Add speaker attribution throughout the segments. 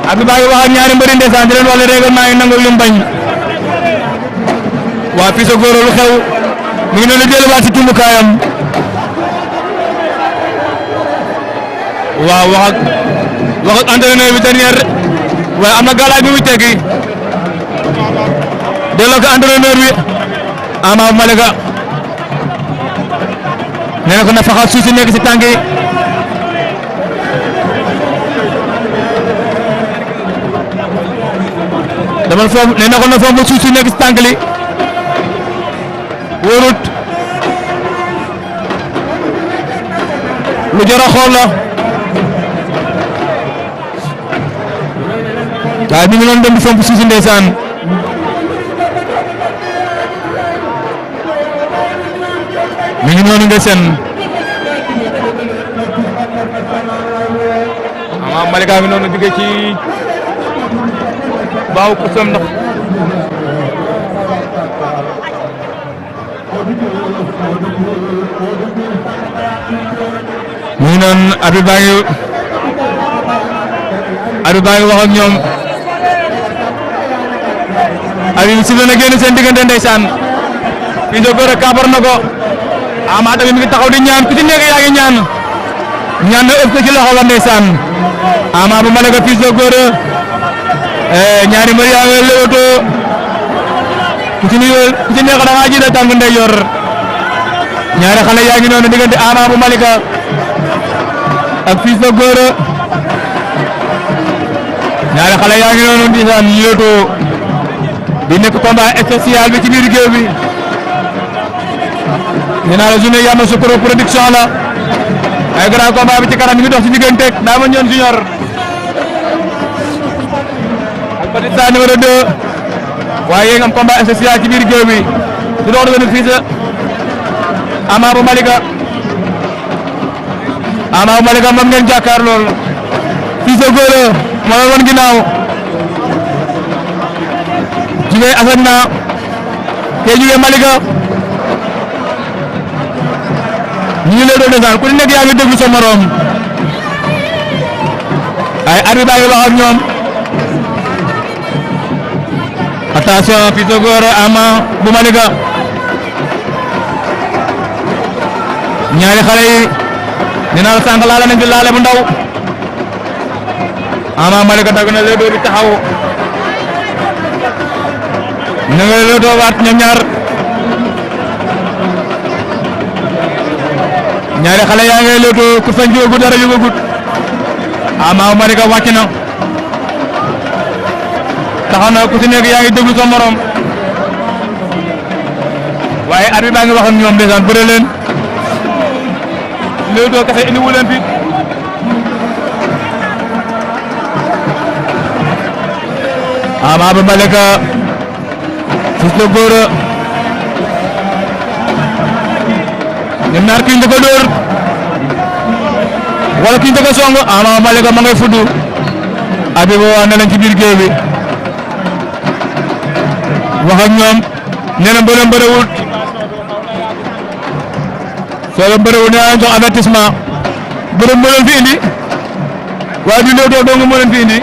Speaker 1: Abdou Ba ngi wax ak ñaari mbëri ndeysaan di leen wax ne règlement yi nangul lim bañ waa fii sa góor lu xew mi ngi noonu delluwaat ci tumbukaayam waaw wax ak entraîneur bi dernier waaye am na galaay bi muy tekki delloo ko entraîneur bi Ama Malika nee na ko na faxal suuf si nekk si tànk yi dama foofu nee na ko na foofu suuf si nekk si tànk li wóorut lu jar a xool la waaye mi ngi doon dem di fomp suuf si ndeysaan mi ngi noonu ndeysaan Ama Malika mi noonu jóge ci baaw ko som ndox mi ngi noonu Habib baa ngi wax ak ñoom Habib si na génn seen diggante ndeysaan fii de góor a kaabar na ko Ama tamit mi ngi taxaw di ñaan ku ci nekk yaa ngi ñaan na ëpp ci loxo ba ndeysaan Ama bu Malika fii de góor ñaari mbër yaa ngi lewtoo ku ci nekk da ngaa jiital tànk ndeyjoor ñaari xale yaa ngi noonu diggante Ama bu Malika ak Fils de Gora ñaari xale yaa ngi noonu ndeysaan lewtoo di nekk combat spécial bi ci biir géew bi nee naa la journée Yamoussoukro production la ay grand combat bi ci kanam mi ngi dox ci diggante Dama Ndione Junior Batista numéro 2 waaye yéen am combat spécial ci biir géew bi di dox doon fii sa Ama bu Malika moom ngeen jàkkaar lool Fils de Gora moo la woon ginnaaw jugee Assane na kee jugee Malika ñu ngi lay doon desaan ku nekk yaa ngi déglu sa morom ay arbitre baa ngi wax ak ñoom attention Fils de Gora Ama bu Malika ñaari xale yi nee naa la sànq laale nañ ci laale bu ndaw Ama Malika dagg na léegi bi taxaw ñu ngi lay doon waat ñoom ñaari xale yaa ngi lay doon ku fañ jógu dara jógagut Ama bu Malika wàcc na taxaw na ku ci nekk yaa ngi déglu sa morom waaye arbitre baa ngi wax ak ñoom ndeysaan bëre leen Leewtoo kese indi wu leen fi Ama bu Malika Fils de Gora ñoom ñaar kii njëkk a dóor wala kii njëkk a song Ama bu Malika ma ngay fudd arbitre wax na leen ci biir géew bi wax ak ñoom nee na mbërëwul soo leen mbërëwul nee naa jox avertissement mbërëm moo leen fi indi waaye du Leewtoo dong moo leen fi indi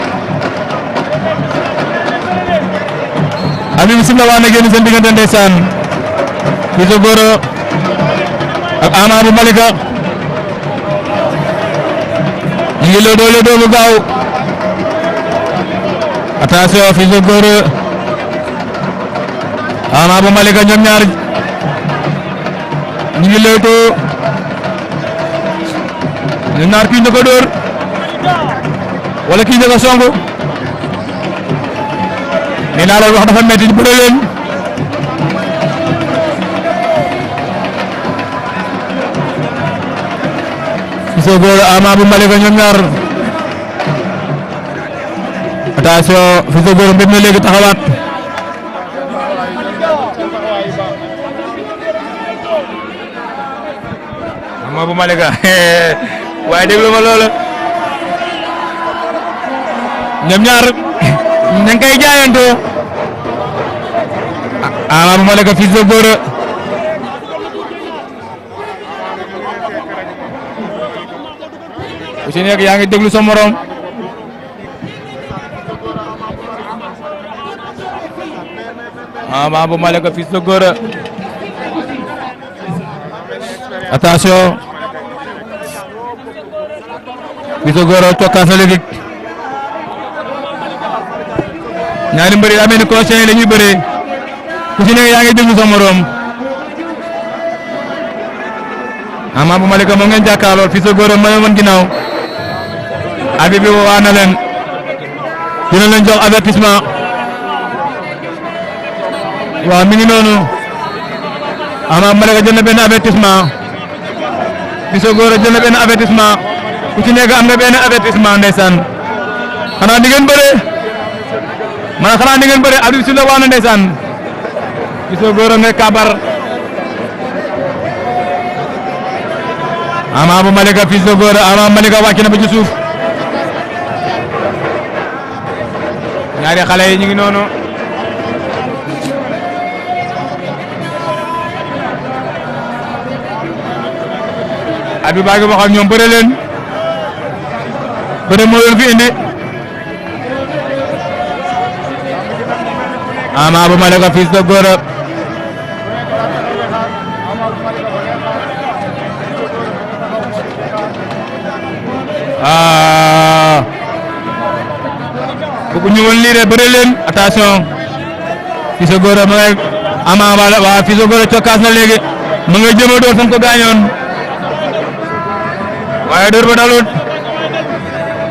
Speaker 1: abi bi simla wax na génn seen diggante ndeysaan Fils de Gora ak Ama bu Malika ñu ngi Leewtoo bu gaaw attention Fils de Gora Ama bu Malika ñoom ñaar ñu ngi Leewtoo ñoom ñaar kii njëkk a dóor wala kii njëkk a song nee naa loolu wax dafa metti di bëre leen Fils de Gora Ama bu Malika ñoom ñaar attention Fils de Gora mbir na léegi taxawaat Ama Ama bu Malika waaye déglu ma loolu ñoom ñaar ña ngi koy jaayantoo Ama bu Malika Fils de Gora ku ci nekk yaa ngi déglu sa morom Ama bu Malika Fils de Gora attention Fils de Gora cokkaas na léegi ñaari mbër yi daa mel ni conseil la ñuy bëree ku ci nekk yaa ngi déglu sa morom Ama bu Malika moom ngeen jàkkaarloo Fils de Gora mooy woon ginnaaw abi bi waa na leen dina leen jox avertissement waaw mi ngi noonu Ama bu Malika jël na benn avertissement Fils de Gora jël na benn avertissement ku ci nekk am nga benn avertissement ndeysaan xanaa di ngeen bëree man xanaa di ngeen bëree abi si la waa na ndeysaan Fils de Gora nga kabar Ama bu Malika Fils de Gora Ama bu Malika wàcc na ba ci suuf ñaari xale yi ñu ngi noonu abi baa ngi wax ak ñoom bëre leen bëre moo leen fi indi Ama bu Malika Fils de Gora bu ñu woon lii de bëre leen attention Fils de Gora ma ngay Ama waa Fils de Gora cokkaas na léegi ma ngay jëm a door fan ko gaañoon waaye door ba dalut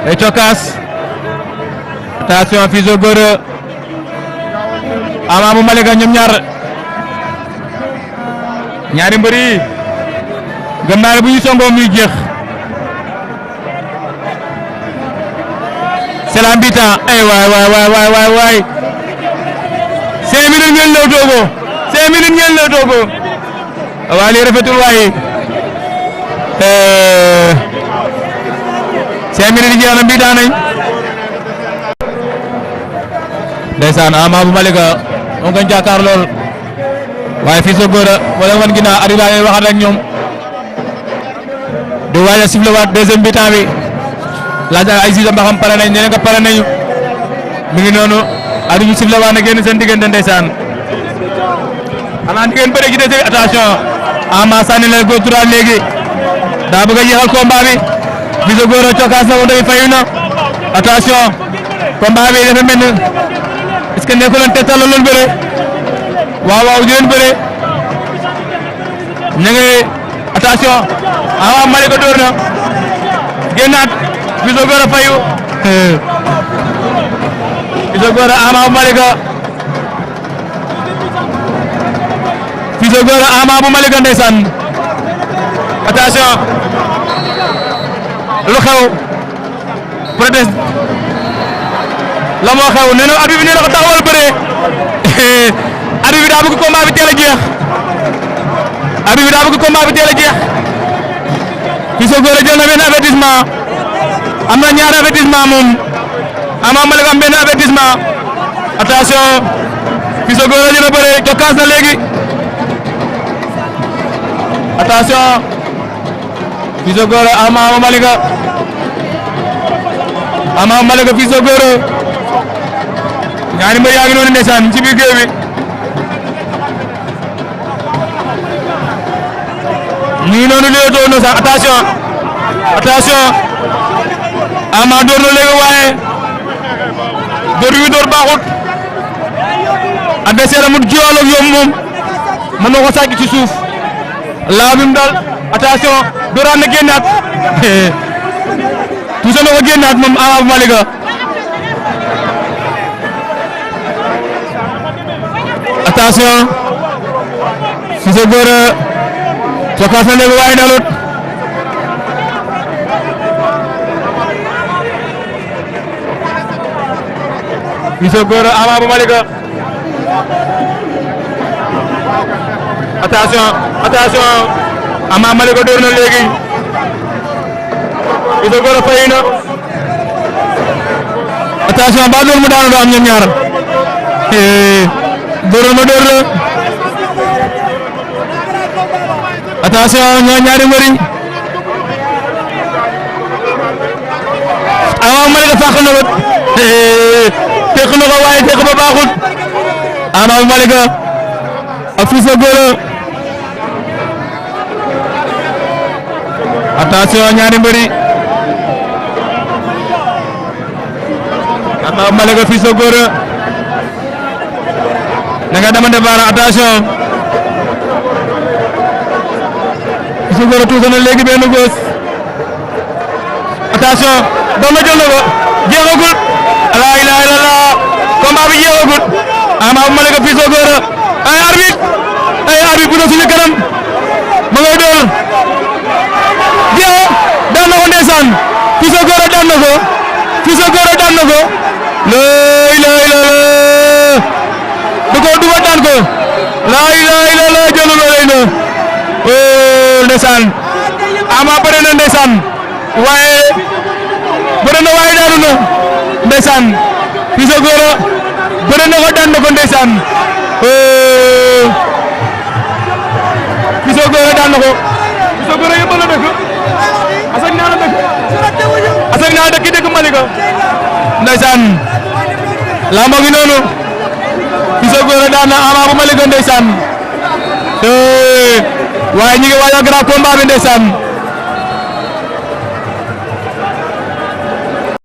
Speaker 1: ay cokkaas attention Fils de Gora Ama bu Malika ñoom ñaari mbër yi gëm naa ne bu ñu songoo muy jeex c'est la mi-temps ay waay 5 minutes ngeen lew toogo 5 minutes ngeen lew toogo waaye lii rafetul waaye 5 minutes jeex na mi-temps nañ ndeysaan Ama bu Malika moom nga jàkkaar lool waaye Fils de Gora wala wan ginnaaw ari laa waxat ak ñoom di waaj a sifflé waat deuxième mi-temps bi laaj ay sixième ba xam pare nañ ñeneen nga pare nañu mi ngi noonu ari ñu sifflé waat na génn seen diggante ndeysaan xanaa di ngeen bëre gi dese attention Ama sànni na góor droit léegi daa bëgg a jeexal combat bi Fils de Gora cokkaas na moom tamit fayu na attention combat bi dafa mel ni est-ce que nekkuloon te tàllal loolu bëre waaw di leen bëre ñu ngi attention Ama bu Malika door na génnaat Fils de Gora fayu Fils de Gora Ama bu Malika Fils de Gora Ama bu Malika ndeysaan attention lu xew proteste la moo xew nee na arbitre bi nee na ko taxawal bëre arbitre bi daa bëgg combat bi teel a jeex arbitre bi daa bëgg combat bi teel a jeex Fils de Gora jël na benn avertissement am na ñaari avertissement moom Ama bu Malika am benn avertissement attention Fils de Gora dina bëre cokkaas na léegi attention Fils de Gora Ama bu Malika Fils de Gora ñaari mbër yaa ngi noonu ndeysaan ci biir géew bi ñu ngi noonu léegi doon na sax attention Ama door na léegi waaye door wi door baaxut adversaire amul jiwaloog yomb moom mën na ko sàcc ci suuf laa bi mu dal attention dooraat na génnaat tuuti na ko génnaat moom Ama bu Malika attention Fils de Gora cokkaas na léegi waaye dalut Fils de Gora Ama bu Malika attention Ama Malika door na léegi Fils de Gora fay na attention ba door mu daanu do am ñoom ñaar door ma door la attention ñaari mbëri Ama Malika fàq na ko teq na ko waaye teq ba baaxul Ama Malika ak Fils de Gora attention ñaari mbëri Ama Malika Fils de Gora da nga demande baara attention Fils de Gora tuuti na léegi benn góos attention doon na jël na ko jeexagul la ilaha illallah combat bi jeexagul Ama Malika Fils de Gora ay arbitre bu na suñu kanam ma ngay door jeex daan na ko ndeysaan Fils de Gora daan na ko Fils de Gora daan na ko la ilaha illallah du ko duba daan ko la ilaha illallah jëlu ba lay na ndeysaan Ama bëre na ndeysaan waaye bëre na waaye daanu na ndeysaan Fils de Gora bëre na ko daan na ko ndeysaan Fils de Gora daan na ko Fils de Gora yëpp la dëkk asak naa la dëkk dëkk Malika ndeysaan lamba gi noonu Fils de Gora daan na Ama bu Malika ndeysaan waaye ñu ngi waajal grand combat bi ndeysaan